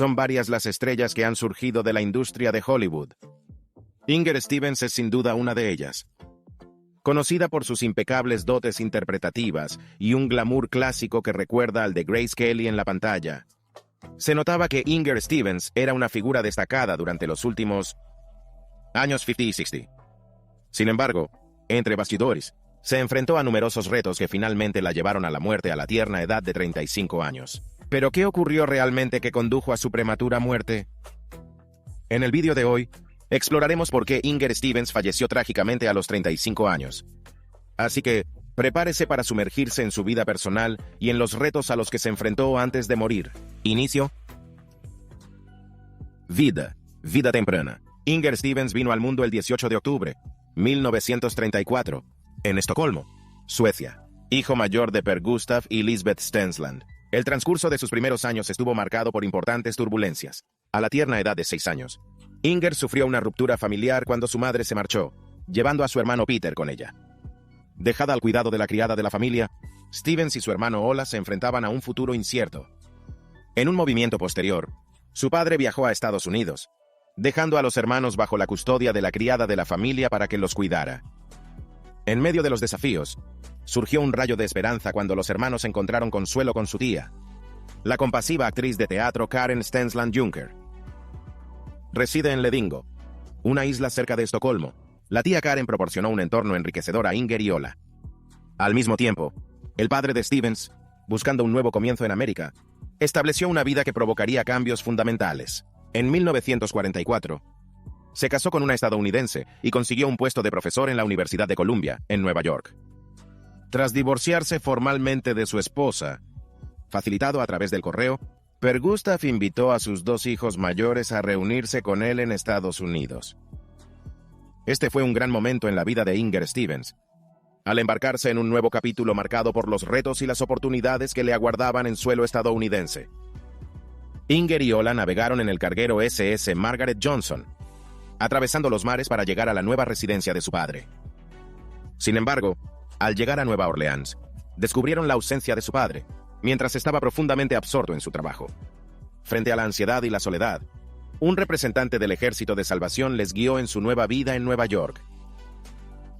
Son varias las estrellas que han surgido de la industria de Hollywood. Inger Stevens es sin duda una de ellas. Conocida por sus impecables dotes interpretativas y un glamour clásico que recuerda al de Grace Kelly en la pantalla, se notaba que Inger Stevens era una figura destacada durante los últimos años 50 y 60. Sin embargo, entre bastidores, se enfrentó a numerosos retos que finalmente la llevaron a la muerte a la tierna edad de 35 años. ¿Pero qué ocurrió realmente que condujo a su prematura muerte? En el vídeo de hoy, exploraremos por qué Inger Stevens falleció trágicamente a los 35 años. Así que, prepárese para sumergirse en su vida personal y en los retos a los que se enfrentó antes de morir. Inicio. Vida temprana. Inger Stevens vino al mundo el 18 de octubre, 1934, en Estocolmo, Suecia. Hijo mayor de Per Gustav y Lisbeth Stensland. El transcurso de sus primeros años estuvo marcado por importantes turbulencias. A la tierna edad de 6 años, Inger sufrió una ruptura familiar cuando su madre se marchó, llevando a su hermano Peter con ella. Dejada al cuidado de la criada de la familia, Stevens y su hermano Ola se enfrentaban a un futuro incierto. En un movimiento posterior, su padre viajó a Estados Unidos, dejando a los hermanos bajo la custodia de la criada de la familia para que los cuidara. En medio de los desafíos, surgió un rayo de esperanza cuando los hermanos encontraron consuelo con su tía, la compasiva actriz de teatro Karen Stensland Junker. Reside en Ledingo, una isla cerca de Estocolmo. La tía Karen proporcionó un entorno enriquecedor a Inger y Ola. Al mismo tiempo, el padre de Stevens, buscando un nuevo comienzo en América, estableció una vida que provocaría cambios fundamentales. En 1944, se casó con una estadounidense y consiguió un puesto de profesor en la Universidad de Columbia, en Nueva York. Tras divorciarse formalmente de su esposa, facilitado a través del correo, Per Gustav invitó a sus 2 hijos mayores a reunirse con él en Estados Unidos. Este fue un gran momento en la vida de Inger Stevens, al embarcarse en un nuevo capítulo marcado por los retos y las oportunidades que le aguardaban en suelo estadounidense. Inger y Ola navegaron en el carguero SS Margaret Johnson, atravesando los mares para llegar a la nueva residencia de su padre. Sin embargo, al llegar a Nueva Orleans, descubrieron la ausencia de su padre, mientras estaba profundamente absorto en su trabajo. Frente a la ansiedad y la soledad, un representante del Ejército de Salvación les guió en su nueva vida en Nueva York.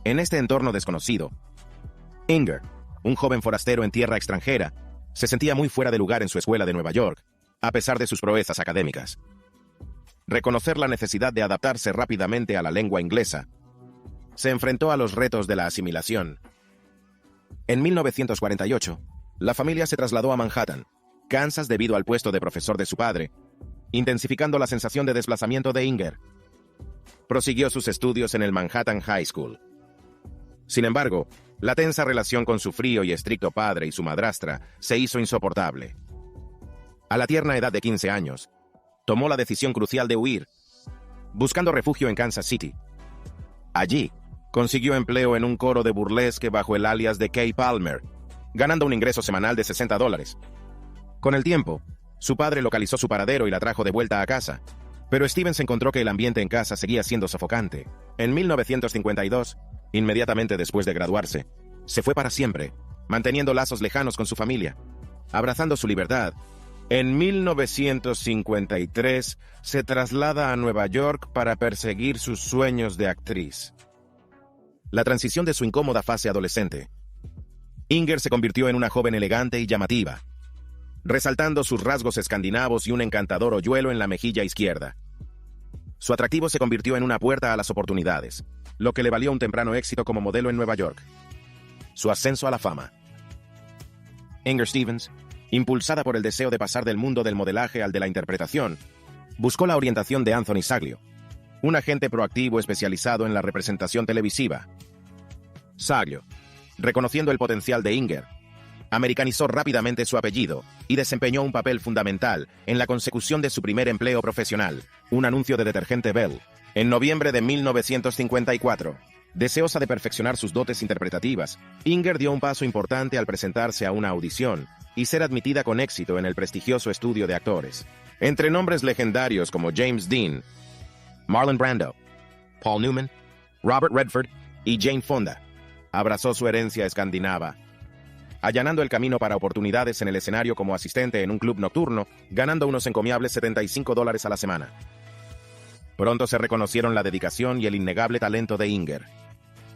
En este entorno desconocido, Inger, un joven forastero en tierra extranjera, se sentía muy fuera de lugar en su escuela de Nueva York, a pesar de sus proezas académicas. Reconocer la necesidad de adaptarse rápidamente a la lengua inglesa, se enfrentó a los retos de la asimilación. En 1948, la familia se trasladó a Manhattan, Kansas debido al puesto de profesor de su padre, intensificando la sensación de desplazamiento de Inger. Prosiguió sus estudios en el Manhattan High School. Sin embargo, la tensa relación con su frío y estricto padre y su madrastra se hizo insoportable. A la tierna edad de 15 años, tomó la decisión crucial de huir, buscando refugio en Kansas City. Allí, consiguió empleo en un coro de burlesque bajo el alias de Kay Palmer, ganando un ingreso semanal de $60. Con el tiempo, su padre localizó su paradero y la trajo de vuelta a casa, pero Stevens encontró que el ambiente en casa seguía siendo sofocante. En 1952, inmediatamente después de graduarse, se fue para siempre, manteniendo lazos lejanos con su familia, abrazando su libertad. En 1953, se traslada a Nueva York para perseguir sus sueños de actriz. La transición de su incómoda fase adolescente. Inger se convirtió en una joven elegante y llamativa, resaltando sus rasgos escandinavos y un encantador hoyuelo en la mejilla izquierda. Su atractivo se convirtió en una puerta a las oportunidades, lo que le valió un temprano éxito como modelo en Nueva York. Su ascenso a la fama. Inger Stevens, impulsada por el deseo de pasar del mundo del modelaje al de la interpretación, buscó la orientación de Anthony Saglio, un agente proactivo especializado en la representación televisiva. Saglio, reconociendo el potencial de Inger, americanizó rápidamente su apellido y desempeñó un papel fundamental en la consecución de su primer empleo profesional, un anuncio de detergente Bell, en noviembre de 1954. Deseosa de perfeccionar sus dotes interpretativas, Inger dio un paso importante al presentarse a una audición y ser admitida con éxito en el prestigioso estudio de actores. Entre nombres legendarios como James Dean, Marlon Brando, Paul Newman, Robert Redford y Jane Fonda, abrazó su herencia escandinava. allanando el camino para oportunidades en el escenario como asistente en un club nocturno, ganando unos encomiables $75 a la semana. Pronto se reconocieron la dedicación y el innegable talento de Inger.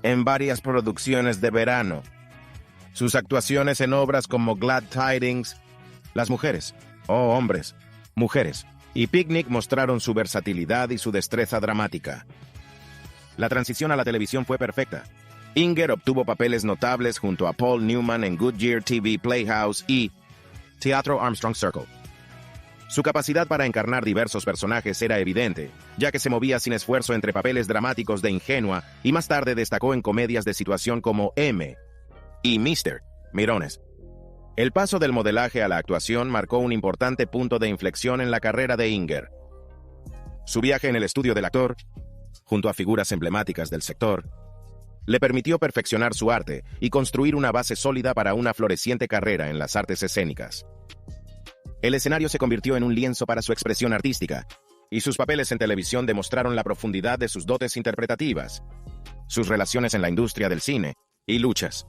En varias producciones de verano, sus actuaciones en obras como Glad Tidings, Las mujeres, hombres, mujeres, y Picnic mostraron su versatilidad y su destreza dramática. La transición a la televisión fue perfecta. Inger obtuvo papeles notables junto a Paul Newman en Goodyear TV Playhouse y Teatro Armstrong Circle. Su capacidad para encarnar diversos personajes era evidente, ya que se movía sin esfuerzo entre papeles dramáticos de ingenua y más tarde destacó en comedias de situación como M y Mr. Mirones. El paso del modelaje a la actuación marcó un importante punto de inflexión en la carrera de Inger. Su viaje en el estudio del actor, junto a figuras emblemáticas del sector, le permitió perfeccionar su arte y construir una base sólida para una floreciente carrera en las artes escénicas. El escenario se convirtió en un lienzo para su expresión artística, y sus papeles en televisión demostraron la profundidad de sus dotes interpretativas, sus relaciones en la industria del cine y luchas.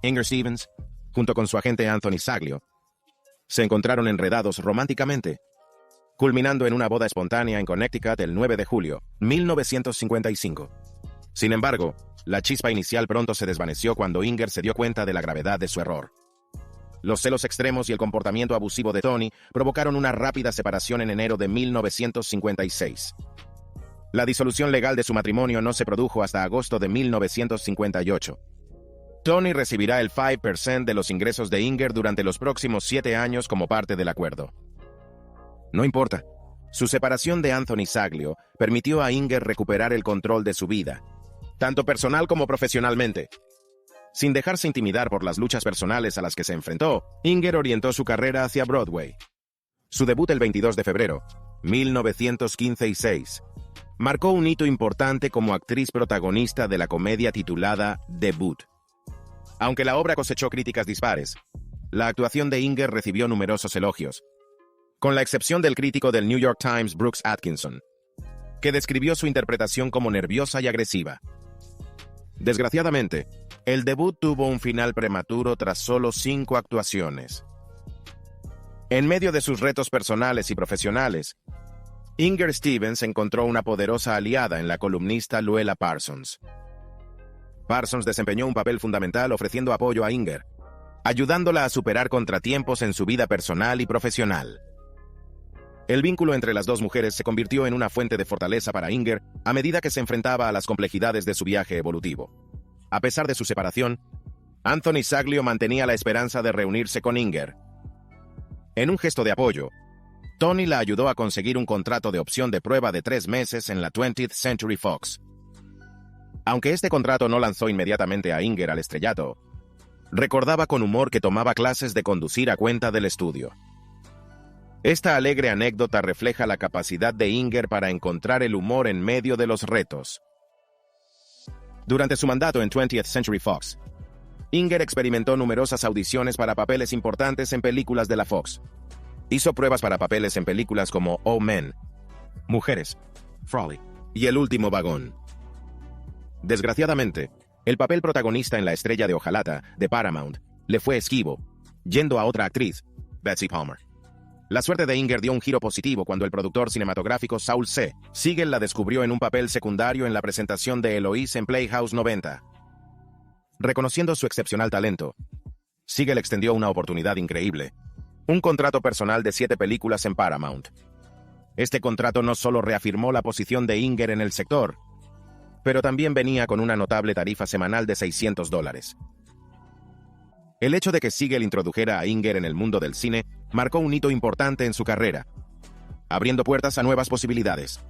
Inger Stevens, junto con su agente Anthony Saglio, se encontraron enredados románticamente, culminando en una boda espontánea en Connecticut el 9 de julio, 1955. Sin embargo, la chispa inicial pronto se desvaneció cuando Inger se dio cuenta de la gravedad de su error. Los celos extremos y el comportamiento abusivo de Tony provocaron una rápida separación en enero de 1956. La disolución legal de su matrimonio no se produjo hasta agosto de 1958. Tony recibirá el 5% de los ingresos de Inger durante los próximos 7 años como parte del acuerdo. No importa. Su separación de Anthony Saglio permitió a Inger recuperar el control de su vida, tanto personal como profesionalmente. Sin dejarse intimidar por las luchas personales a las que se enfrentó, Inger orientó su carrera hacia Broadway. Su debut el 22 de febrero, 1915 marcó un hito importante como actriz protagonista de la comedia titulada Debut. Aunque la obra cosechó críticas dispares, la actuación de Inger recibió numerosos elogios, con la excepción del crítico del New York Times Brooks Atkinson, que describió su interpretación como nerviosa y agresiva. Desgraciadamente, el debut tuvo un final prematuro tras solo 5 actuaciones. En medio de sus retos personales y profesionales, Inger Stevens encontró una poderosa aliada en la columnista Luella Parsons. Parsons desempeñó un papel fundamental ofreciendo apoyo a Inger, ayudándola a superar contratiempos en su vida personal y profesional. El vínculo entre las dos mujeres se convirtió en una fuente de fortaleza para Inger a medida que se enfrentaba a las complejidades de su viaje evolutivo. A pesar de su separación, Anthony Saglio mantenía la esperanza de reunirse con Inger. En un gesto de apoyo, Tony la ayudó a conseguir un contrato de opción de prueba de 3 meses en la 20th Century Fox. Aunque este contrato no lanzó inmediatamente a Inger al estrellato, recordaba con humor que tomaba clases de conducir a cuenta del estudio. Esta alegre anécdota refleja la capacidad de Inger para encontrar el humor en medio de los retos. Durante su mandato en 20th Century Fox, Inger experimentó numerosas audiciones para papeles importantes en películas de la Fox. Hizo pruebas para papeles en películas como Oh Men, Mujeres, Frawley y El último vagón. Desgraciadamente, el papel protagonista en La estrella de hojalata de Paramount le fue esquivo, yendo a otra actriz, Betsy Palmer. La suerte de Inger dio un giro positivo cuando el productor cinematográfico Saul C. Siegel la descubrió en un papel secundario en la presentación de Eloise en Playhouse 90. Reconociendo su excepcional talento, Siegel extendió una oportunidad increíble: un contrato personal de 7 películas en Paramount. Este contrato no solo reafirmó la posición de Inger en el sector, pero también venía con una notable tarifa semanal de $600. El hecho de que Siegel introdujera a Inger en el mundo del cine marcó un hito importante en su carrera, abriendo puertas a nuevas posibilidades.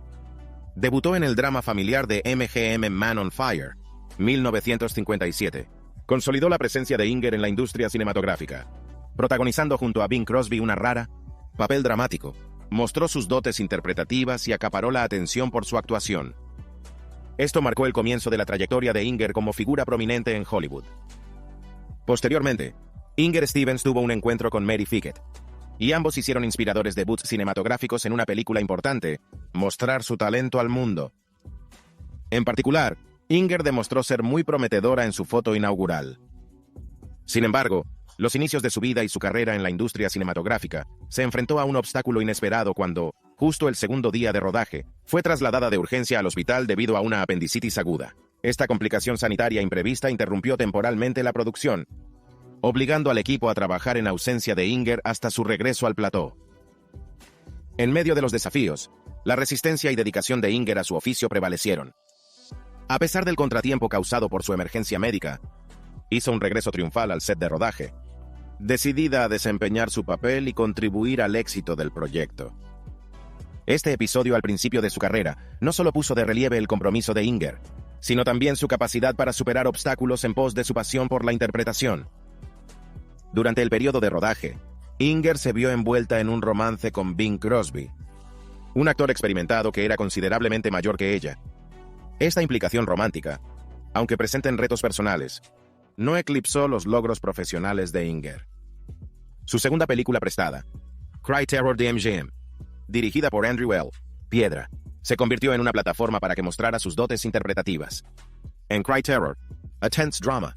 Debutó en el drama familiar de MGM Man on Fire, 1957. Consolidó la presencia de Inger en la industria cinematográfica, protagonizando junto a Bing Crosby una rara papel dramático. Mostró sus dotes interpretativas y acaparó la atención por su actuación. Esto marcó el comienzo de la trayectoria de Inger como figura prominente en Hollywood. Posteriormente, Inger Stevens tuvo un encuentro con Mary Fickett, y ambos hicieron inspiradores debuts cinematográficos en una película importante: mostrar su talento al mundo. En particular, Inger demostró ser muy prometedora en su foto inaugural. Sin embargo, los inicios de su vida y su carrera en la industria cinematográfica se enfrentó a un obstáculo inesperado cuando, justo el segundo día de rodaje, fue trasladada de urgencia al hospital debido a una apendicitis aguda. Esta complicación sanitaria imprevista interrumpió temporalmente la producción, obligando al equipo a trabajar en ausencia de Inger hasta su regreso al plató. En medio de los desafíos, la resistencia y dedicación de Inger a su oficio prevalecieron. A pesar del contratiempo causado por su emergencia médica, hizo un regreso triunfal al set de rodaje, decidida a desempeñar su papel y contribuir al éxito del proyecto. Este episodio al principio de su carrera no solo puso de relieve el compromiso de Inger, sino también su capacidad para superar obstáculos en pos de su pasión por la interpretación. Durante el periodo de rodaje, Inger se vio envuelta en un romance con Bing Crosby, un actor experimentado que era considerablemente mayor que ella. Esta implicación romántica, aunque presenten retos personales, no eclipsó los logros profesionales de Inger. Su segunda película prestada, Cry Terror de MGM, dirigida por Andrew L. Piedra, se convirtió en una plataforma para que mostrara sus dotes interpretativas. En Cry Terror, a tense drama,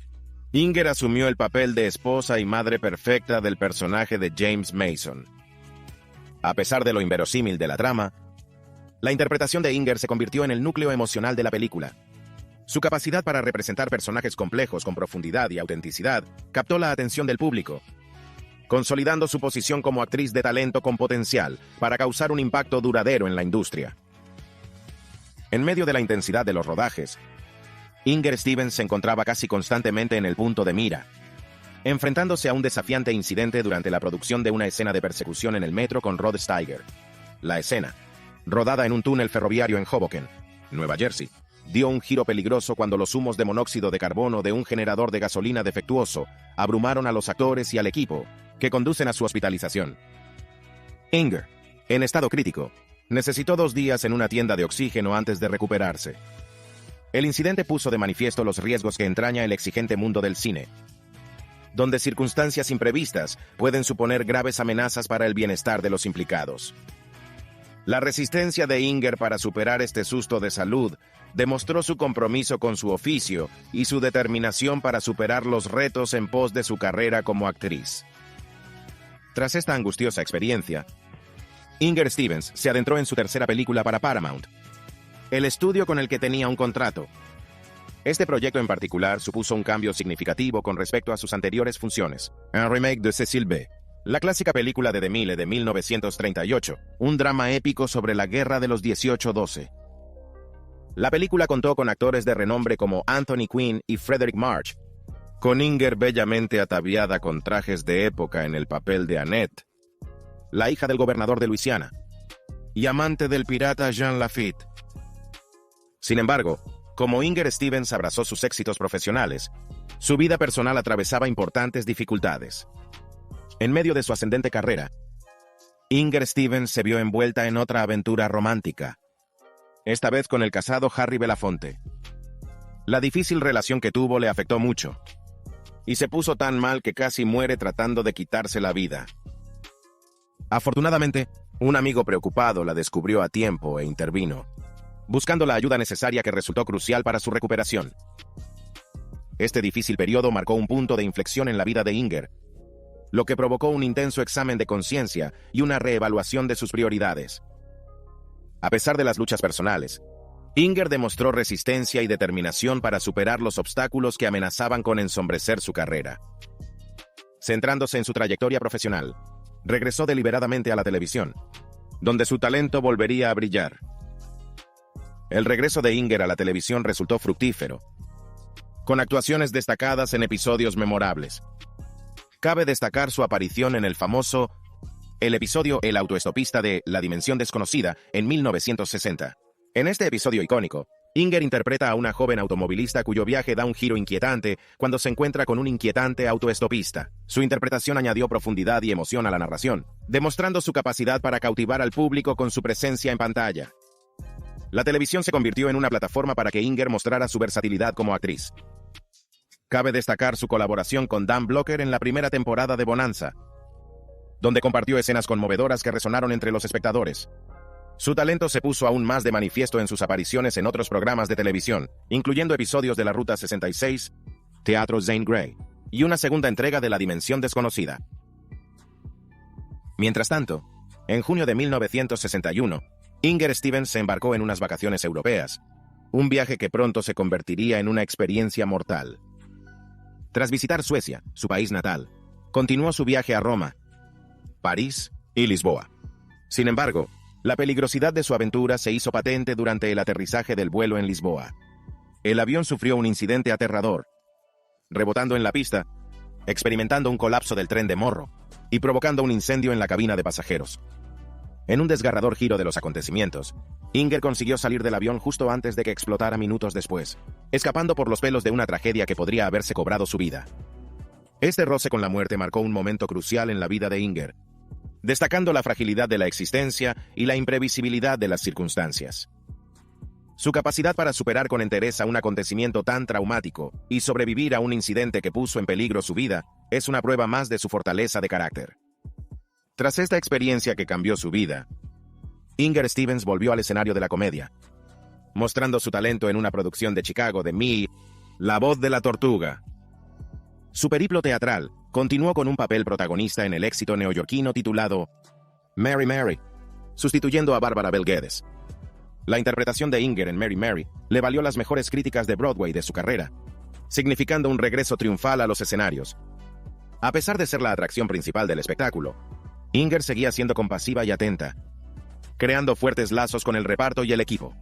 Inger asumió el papel de esposa y madre perfecta del personaje de James Mason. A pesar de lo inverosímil de la trama, la interpretación de Inger se convirtió en el núcleo emocional de la película. Su capacidad para representar personajes complejos con profundidad y autenticidad captó la atención del público, consolidando su posición como actriz de talento con potencial para causar un impacto duradero en la industria. En medio de la intensidad de los rodajes, Inger Stevens se encontraba casi constantemente en el punto de mira, enfrentándose a un desafiante incidente durante la producción de una escena de persecución en el metro con Rod Steiger. La escena, rodada en un túnel ferroviario en Hoboken, Nueva Jersey, dio un giro peligroso cuando los humos de monóxido de carbono de un generador de gasolina defectuoso abrumaron a los actores y al equipo, que conducen a su hospitalización. Inger, en estado crítico, necesitó 2 días en una tienda de oxígeno antes de recuperarse. El incidente puso de manifiesto los riesgos que entraña el exigente mundo del cine, donde circunstancias imprevistas pueden suponer graves amenazas para el bienestar de los implicados. La resistencia de Inger para superar este susto de salud demostró su compromiso con su oficio y su determinación para superar los retos en pos de su carrera como actriz. Tras esta angustiosa experiencia, Inger Stevens se adentró en su tercera película para Paramount, el estudio con el que tenía un contrato. Este proyecto en particular supuso un cambio significativo con respecto a sus anteriores funciones. Un remake de Cecil B., la clásica película de DeMille de 1938, un drama épico sobre la Guerra de los 18-12. La película contó con actores de renombre como Anthony Quinn y Frederick March, con Inger bellamente ataviada con trajes de época en el papel de Annette, la hija del gobernador de Luisiana, y amante del pirata Jean Lafitte. Sin embargo, como Inger Stevens abrazó sus éxitos profesionales, su vida personal atravesaba importantes dificultades. En medio de su ascendente carrera, Inger Stevens se vio envuelta en otra aventura romántica, esta vez con el casado Harry Belafonte. La difícil relación que tuvo le afectó mucho, y se puso tan mal que casi muere tratando de quitarse la vida. Afortunadamente, un amigo preocupado la descubrió a tiempo e intervino, buscando la ayuda necesaria que resultó crucial para su recuperación. Este difícil periodo marcó un punto de inflexión en la vida de Inger, lo que provocó un intenso examen de conciencia y una reevaluación de sus prioridades. A pesar de las luchas personales, Inger demostró resistencia y determinación para superar los obstáculos que amenazaban con ensombrecer su carrera. Centrándose en su trayectoria profesional, regresó deliberadamente a la televisión, donde su talento volvería a brillar. El regreso de Inger a la televisión resultó fructífero, con actuaciones destacadas en episodios memorables. Cabe destacar su aparición en el famoso episodio El autoestopista de La Dimensión Desconocida en 1960. En este episodio icónico, Inger interpreta a una joven automovilista cuyo viaje da un giro inquietante cuando se encuentra con un inquietante autoestopista. Su interpretación añadió profundidad y emoción a la narración, demostrando su capacidad para cautivar al público con su presencia en pantalla. La televisión se convirtió en una plataforma para que Inger mostrara su versatilidad como actriz. Cabe destacar su colaboración con Dan Blocker en la primera temporada de Bonanza, donde compartió escenas conmovedoras que resonaron entre los espectadores. Su talento se puso aún más de manifiesto en sus apariciones en otros programas de televisión, incluyendo episodios de La Ruta 66, Teatro Zane Grey, y una segunda entrega de La Dimensión Desconocida. Mientras tanto, en junio de 1961, Inger Stevens se embarcó en unas vacaciones europeas, un viaje que pronto se convertiría en una experiencia mortal. Tras visitar Suecia, su país natal, continuó su viaje a Roma, París y Lisboa. Sin embargo, la peligrosidad de su aventura se hizo patente durante el aterrizaje del vuelo en Lisboa. El avión sufrió un incidente aterrador, rebotando en la pista, experimentando un colapso del tren de Morro y provocando un incendio en la cabina de pasajeros. En un desgarrador giro de los acontecimientos, Inger consiguió salir del avión justo antes de que explotara minutos después, escapando por los pelos de una tragedia que podría haberse cobrado su vida. Este roce con la muerte marcó un momento crucial en la vida de Inger, destacando la fragilidad de la existencia y la imprevisibilidad de las circunstancias. Su capacidad para superar con entereza un acontecimiento tan traumático y sobrevivir a un incidente que puso en peligro su vida es una prueba más de su fortaleza de carácter. Tras esta experiencia que cambió su vida, Inger Stevens volvió al escenario de la comedia, mostrando su talento en una producción de Chicago de Me, La voz de la tortuga. Su periplo teatral continuó con un papel protagonista en el éxito neoyorquino titulado Mary Mary, sustituyendo a Bárbara Bel Geddes. La interpretación de Inger en Mary Mary le valió las mejores críticas de Broadway de su carrera, significando un regreso triunfal a los escenarios. A pesar de ser la atracción principal del espectáculo, Inger seguía siendo compasiva y atenta, creando fuertes lazos con el reparto y el equipo.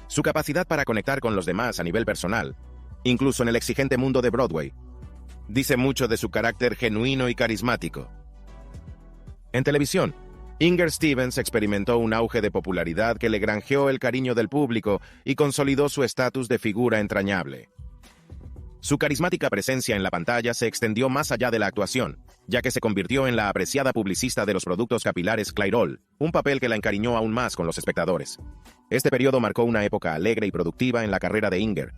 Su capacidad para conectar con los demás a nivel personal, incluso en el exigente mundo de Broadway, dice mucho de su carácter genuino y carismático. En televisión, Inger Stevens experimentó un auge de popularidad que le granjeó el cariño del público y consolidó su estatus de figura entrañable. Su carismática presencia en la pantalla se extendió más allá de la actuación, ya que se convirtió en la apreciada publicista de los productos capilares Clairol, un papel que la encariñó aún más con los espectadores. Este periodo marcó una época alegre y productiva en la carrera de Inger,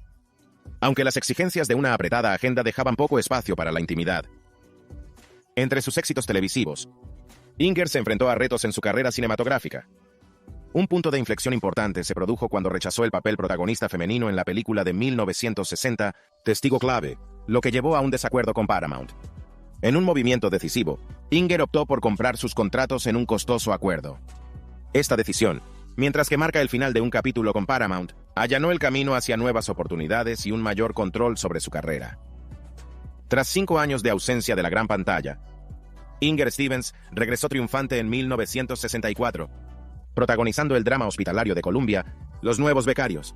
aunque las exigencias de una apretada agenda dejaban poco espacio para la intimidad. Entre sus éxitos televisivos, Inger se enfrentó a retos en su carrera cinematográfica. Un punto de inflexión importante se produjo cuando rechazó el papel protagonista femenino en la película de 1960, Testigo Clave, lo que llevó a un desacuerdo con Paramount. En un movimiento decisivo, Inger optó por comprar sus contratos en un costoso acuerdo. Esta decisión, mientras que marca el final de un capítulo con Paramount, allanó el camino hacia nuevas oportunidades y un mayor control sobre su carrera. Tras 5 años de ausencia de la gran pantalla, Inger Stevens regresó triunfante en 1964, protagonizando el drama hospitalario de Columbia, Los Nuevos Becarios.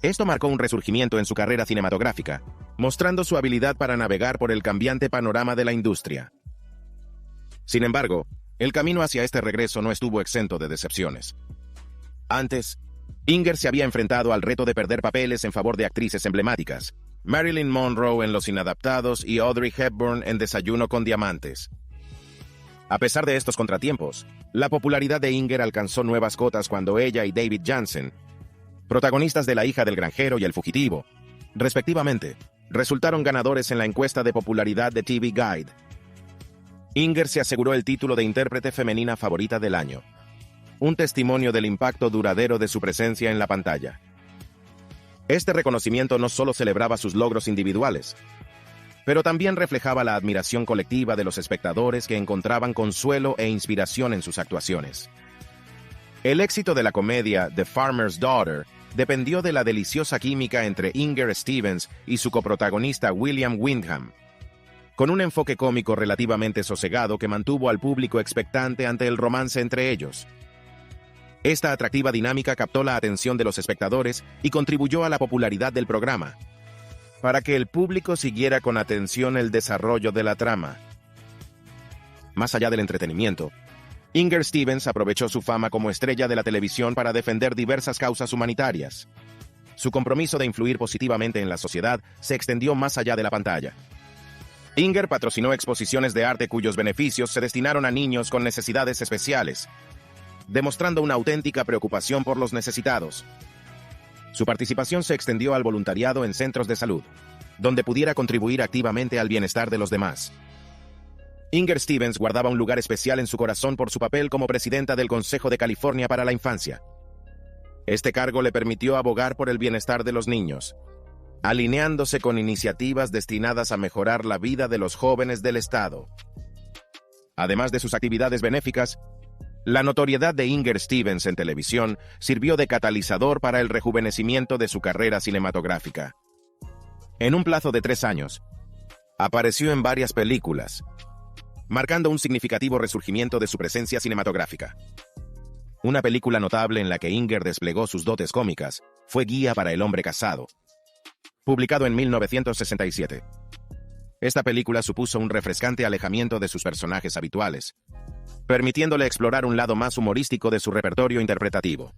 Esto marcó un resurgimiento en su carrera cinematográfica, mostrando su habilidad para navegar por el cambiante panorama de la industria. Sin embargo, el camino hacia este regreso no estuvo exento de decepciones. Antes, Inger se había enfrentado al reto de perder papeles en favor de actrices emblemáticas, Marilyn Monroe en Los Inadaptados y Audrey Hepburn en Desayuno con Diamantes. A pesar de estos contratiempos, la popularidad de Inger alcanzó nuevas cotas cuando ella y David Janssen, protagonistas de La hija del granjero y El fugitivo, respectivamente, resultaron ganadores en la encuesta de popularidad de TV Guide. Inger se aseguró el título de intérprete femenina favorita del año, un testimonio del impacto duradero de su presencia en la pantalla. Este reconocimiento no solo celebraba sus logros individuales, pero también reflejaba la admiración colectiva de los espectadores que encontraban consuelo e inspiración en sus actuaciones. El éxito de la comedia The Farmer's Daughter dependió de la deliciosa química entre Inger Stevens y su coprotagonista William Windham, con un enfoque cómico relativamente sosegado que mantuvo al público expectante ante el romance entre ellos. Esta atractiva dinámica captó la atención de los espectadores y contribuyó a la popularidad del programa, para que el público siguiera con atención el desarrollo de la trama. Más allá del entretenimiento, Inger Stevens aprovechó su fama como estrella de la televisión para defender diversas causas humanitarias. Su compromiso de influir positivamente en la sociedad se extendió más allá de la pantalla. Inger patrocinó exposiciones de arte cuyos beneficios se destinaron a niños con necesidades especiales, demostrando una auténtica preocupación por los necesitados. Su participación se extendió al voluntariado en centros de salud, donde pudiera contribuir activamente al bienestar de los demás. Inger Stevens guardaba un lugar especial en su corazón por su papel como presidenta del Consejo de California para la Infancia. Este cargo le permitió abogar por el bienestar de los niños, alineándose con iniciativas destinadas a mejorar la vida de los jóvenes del estado. Además de sus actividades benéficas, la notoriedad de Inger Stevens en televisión sirvió de catalizador para el rejuvenecimiento de su carrera cinematográfica. En un plazo de 3 años, apareció en varias películas, marcando un significativo resurgimiento de su presencia cinematográfica. Una película notable en la que Inger desplegó sus dotes cómicas fue Guía para el hombre casado, publicado en 1967. Esta película supuso un refrescante alejamiento de sus personajes habituales, permitiéndole explorar un lado más humorístico de su repertorio interpretativo.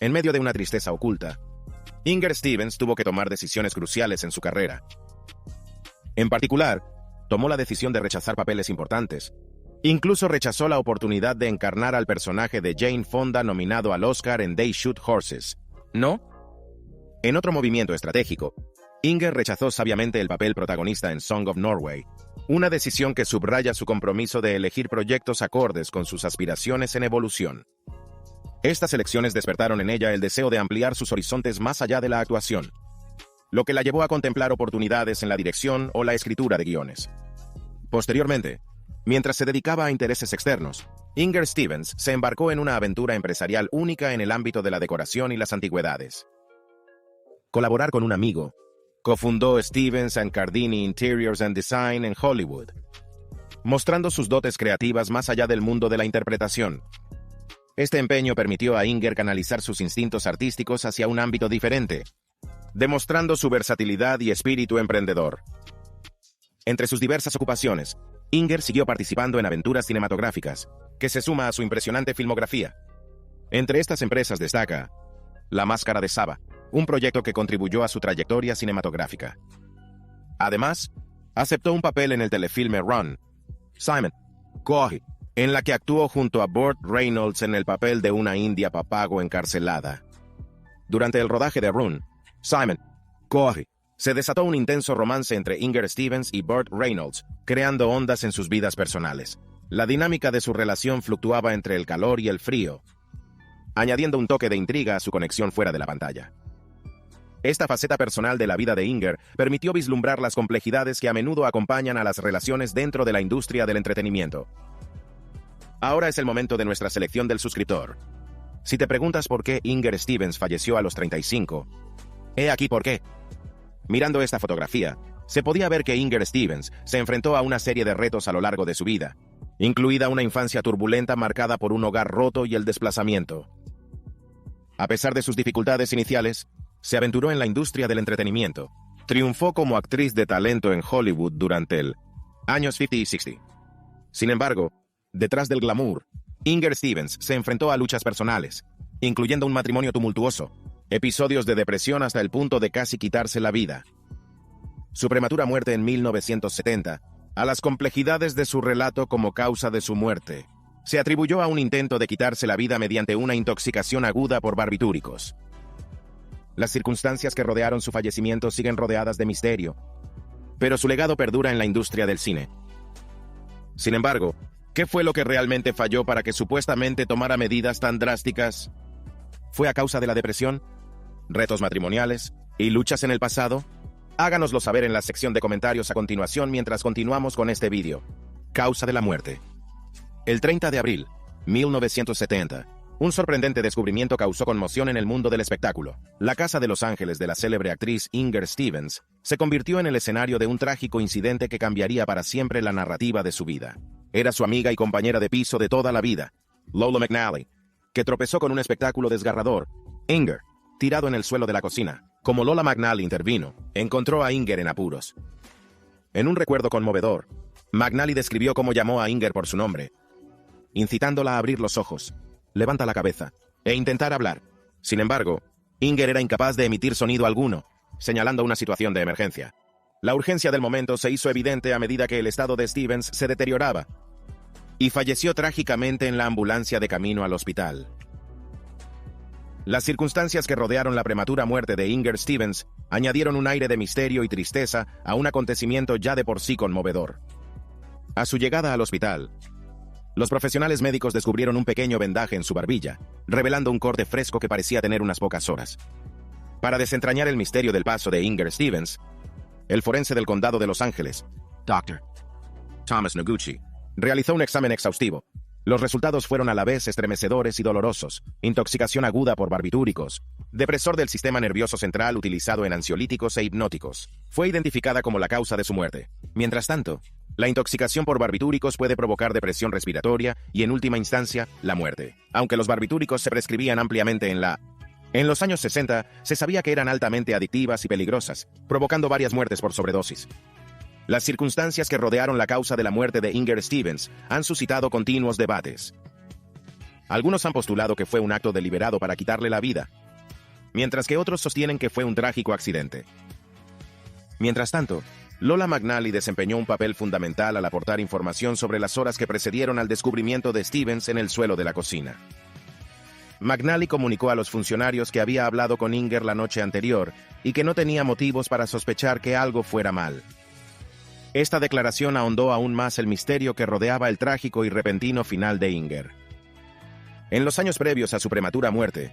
En medio de una tristeza oculta, Inger Stevens tuvo que tomar decisiones cruciales en su carrera. En particular, tomó la decisión de rechazar papeles importantes. Incluso rechazó la oportunidad de encarnar al personaje de Jane Fonda nominado al Oscar en They Shoot Horses. ¿No? En otro movimiento estratégico, Inger rechazó sabiamente el papel protagonista en Song of Norway, una decisión que subraya su compromiso de elegir proyectos acordes con sus aspiraciones en evolución. Estas elecciones despertaron en ella el deseo de ampliar sus horizontes más allá de la actuación, lo que la llevó a contemplar oportunidades en la dirección o la escritura de guiones. Posteriormente, mientras se dedicaba a intereses externos, Inger Stevens se embarcó en una aventura empresarial única en el ámbito de la decoración y las antigüedades. Colaborar con un amigo, cofundó Stevens & Cardini Interiors and Design en Hollywood, mostrando sus dotes creativas más allá del mundo de la interpretación. Este empeño permitió a Inger canalizar sus instintos artísticos hacia un ámbito diferente, demostrando su versatilidad y espíritu emprendedor. Entre sus diversas ocupaciones, Inger siguió participando en aventuras cinematográficas, que se suma a su impresionante filmografía. Entre estas empresas destaca La Máscara de Saba, un proyecto que contribuyó a su trayectoria cinematográfica. Además, aceptó un papel en el telefilme Run, Simon, Coge, en la que actuó junto a Burt Reynolds en el papel de una india papago encarcelada. Durante el rodaje de Run, Simon, Coge, se desató un intenso romance entre Inger Stevens y Burt Reynolds, creando ondas en sus vidas personales. La dinámica de su relación fluctuaba entre el calor y el frío, añadiendo un toque de intriga a su conexión fuera de la pantalla. Esta faceta personal de la vida de Inger permitió vislumbrar las complejidades que a menudo acompañan a las relaciones dentro de la industria del entretenimiento. Ahora es el momento de nuestra selección del suscriptor. Si te preguntas por qué Inger Stevens falleció a los 35, he aquí por qué. Mirando esta fotografía, se podía ver que Inger Stevens se enfrentó a una serie de retos a lo largo de su vida, incluida una infancia turbulenta marcada por un hogar roto y el desplazamiento. A pesar de sus dificultades iniciales, se aventuró en la industria del entretenimiento. Triunfó como actriz de talento en Hollywood durante el años 50 y 60. Sin embargo, detrás del glamour, Inger Stevens se enfrentó a luchas personales, incluyendo un matrimonio tumultuoso, episodios de depresión hasta el punto de casi quitarse la vida. Su prematura muerte en 1970, a las complejidades de su relato como causa de su muerte, se atribuyó a un intento de quitarse la vida mediante una intoxicación aguda por barbitúricos. Las circunstancias que rodearon su fallecimiento siguen rodeadas de misterio, pero su legado perdura en la industria del cine. Sin embargo, ¿qué fue lo que realmente falló para que supuestamente tomara medidas tan drásticas? ¿Fue a causa de la depresión, retos matrimoniales y luchas en el pasado? Háganoslo saber en la sección de comentarios a continuación mientras continuamos con este vídeo. Causa de la muerte. El 30 de abril, 1970, un sorprendente descubrimiento causó conmoción en el mundo del espectáculo. La casa de Los Ángeles de la célebre actriz Inger Stevens se convirtió en el escenario de un trágico incidente que cambiaría para siempre la narrativa de su vida. Era su amiga y compañera de piso de toda la vida, Lola McNally, que tropezó con un espectáculo desgarrador. Inger, tirado en el suelo de la cocina. Como Lola McNally intervino, encontró a Inger en apuros. En un recuerdo conmovedor, McNally describió cómo llamó a Inger por su nombre, incitándola a abrir los ojos, levanta la cabeza, e intentar hablar. Sin embargo, Inger era incapaz de emitir sonido alguno, señalando una situación de emergencia. La urgencia del momento se hizo evidente a medida que el estado de Stevens se deterioraba, y falleció trágicamente en la ambulancia de camino al hospital. Las circunstancias que rodearon la prematura muerte de Inger Stevens añadieron un aire de misterio y tristeza a un acontecimiento ya de por sí conmovedor. A su llegada al hospital, los profesionales médicos descubrieron un pequeño vendaje en su barbilla, revelando un corte fresco que parecía tener unas pocas horas. Para desentrañar el misterio del paso de Inger Stevens, el forense del condado de Los Ángeles, Dr. Thomas Noguchi, realizó un examen exhaustivo. Los resultados fueron a la vez estremecedores y dolorosos: intoxicación aguda por barbitúricos, depresor del sistema nervioso central utilizado en ansiolíticos e hipnóticos. Fue identificada como la causa de su muerte. Mientras tanto, la intoxicación por barbitúricos puede provocar depresión respiratoria y, en última instancia, la muerte. Aunque los barbitúricos se prescribían ampliamente en los años 60, se sabía que eran altamente adictivas y peligrosas, provocando varias muertes por sobredosis. Las circunstancias que rodearon la causa de la muerte de Inger Stevens han suscitado continuos debates. Algunos han postulado que fue un acto deliberado para quitarle la vida, mientras que otros sostienen que fue un trágico accidente. Mientras tanto, Lola McNally desempeñó un papel fundamental al aportar información sobre las horas que precedieron al descubrimiento de Stevens en el suelo de la cocina. McNally comunicó a los funcionarios que había hablado con Inger la noche anterior y que no tenía motivos para sospechar que algo fuera mal. Esta declaración ahondó aún más el misterio que rodeaba el trágico y repentino final de Inger. En los años previos a su prematura muerte,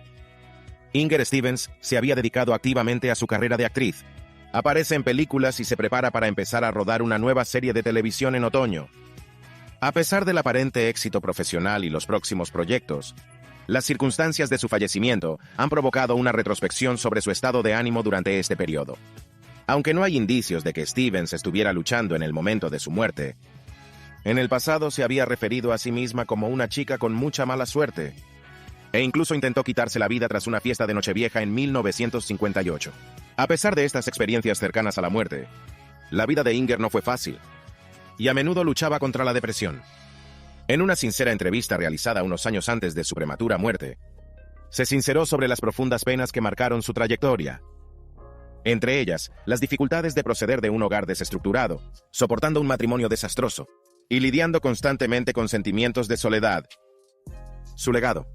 Inger Stevens se había dedicado activamente a su carrera de actriz. Aparece en películas y se prepara para empezar a rodar una nueva serie de televisión en otoño. A pesar del aparente éxito profesional y los próximos proyectos, las circunstancias de su fallecimiento han provocado una retrospección sobre su estado de ánimo durante este periodo. Aunque no hay indicios de que Stevens estuviera luchando en el momento de su muerte, en el pasado se había referido a sí misma como una chica con mucha mala suerte, e incluso intentó quitarse la vida tras una fiesta de Nochevieja en 1958. A pesar de estas experiencias cercanas a la muerte, la vida de Inger no fue fácil, y a menudo luchaba contra la depresión. En una sincera entrevista realizada unos años antes de su prematura muerte, se sinceró sobre las profundas penas que marcaron su trayectoria. Entre ellas, las dificultades de proceder de un hogar desestructurado, soportando un matrimonio desastroso, y lidiando constantemente con sentimientos de soledad. Su legado.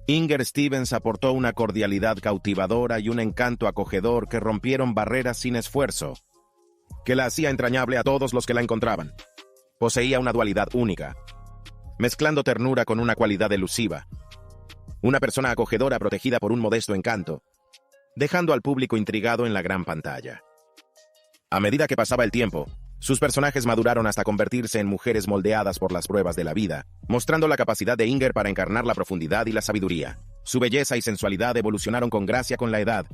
Inger Stevens aportó una cordialidad cautivadora y un encanto acogedor que rompieron barreras sin esfuerzo, que la hacía entrañable a todos los que la encontraban. Poseía una dualidad única, mezclando ternura con una cualidad elusiva. Una persona acogedora protegida por un modesto encanto, dejando al público intrigado en la gran pantalla. A medida que pasaba el tiempo, sus personajes maduraron hasta convertirse en mujeres moldeadas por las pruebas de la vida, mostrando la capacidad de Inger para encarnar la profundidad y la sabiduría. Su belleza y sensualidad evolucionaron con gracia con la edad,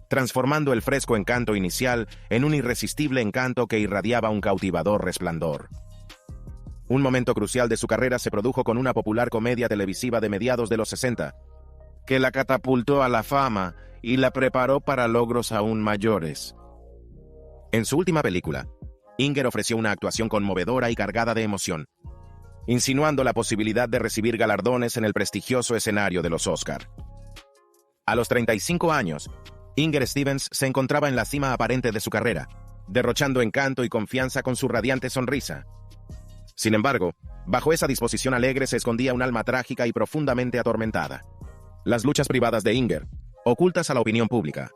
transformando el fresco encanto inicial en un irresistible encanto que irradiaba un cautivador resplandor. Un momento crucial de su carrera se produjo con una popular comedia televisiva de mediados de los 60, que la catapultó a la fama y la preparó para logros aún mayores. En su última película, Inger ofreció una actuación conmovedora y cargada de emoción, insinuando la posibilidad de recibir galardones en el prestigioso escenario de los Oscar. A los 35 años, Inger Stevens se encontraba en la cima aparente de su carrera, derrochando encanto y confianza con su radiante sonrisa. Sin embargo, bajo esa disposición alegre se escondía un alma trágica y profundamente atormentada. Las luchas privadas de Inger, ocultas a la opinión pública,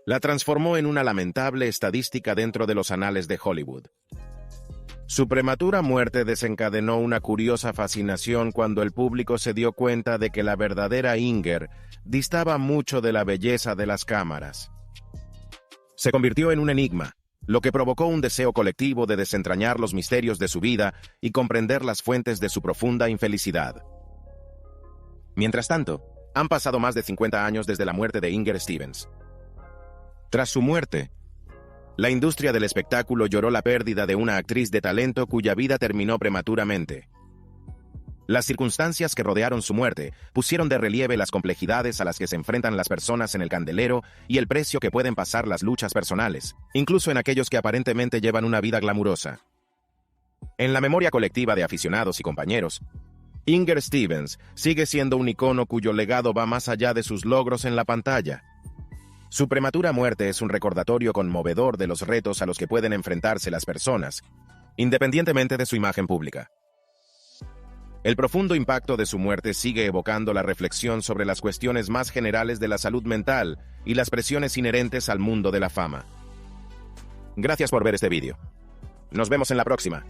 la transformó en una lamentable estadística dentro de los anales de Hollywood. Su prematura muerte desencadenó una curiosa fascinación cuando el público se dio cuenta de que la verdadera Inger distaba mucho de la belleza de las cámaras. Se convirtió en un enigma, lo que provocó un deseo colectivo de desentrañar los misterios de su vida y comprender las fuentes de su profunda infelicidad. Mientras tanto, han pasado más de 50 años desde la muerte de Inger Stevens. Tras su muerte, la industria del espectáculo lloró la pérdida de una actriz de talento cuya vida terminó prematuramente. Las circunstancias que rodearon su muerte pusieron de relieve las complejidades a las que se enfrentan las personas en el candelero y el precio que pueden pasar las luchas personales, incluso en aquellos que aparentemente llevan una vida glamurosa. En la memoria colectiva de aficionados y compañeros, Inger Stevens sigue siendo un icono cuyo legado va más allá de sus logros en la pantalla. Su prematura muerte es un recordatorio conmovedor de los retos a los que pueden enfrentarse las personas, independientemente de su imagen pública. El profundo impacto de su muerte sigue evocando la reflexión sobre las cuestiones más generales de la salud mental y las presiones inherentes al mundo de la fama. Gracias por ver este vídeo. Nos vemos en la próxima.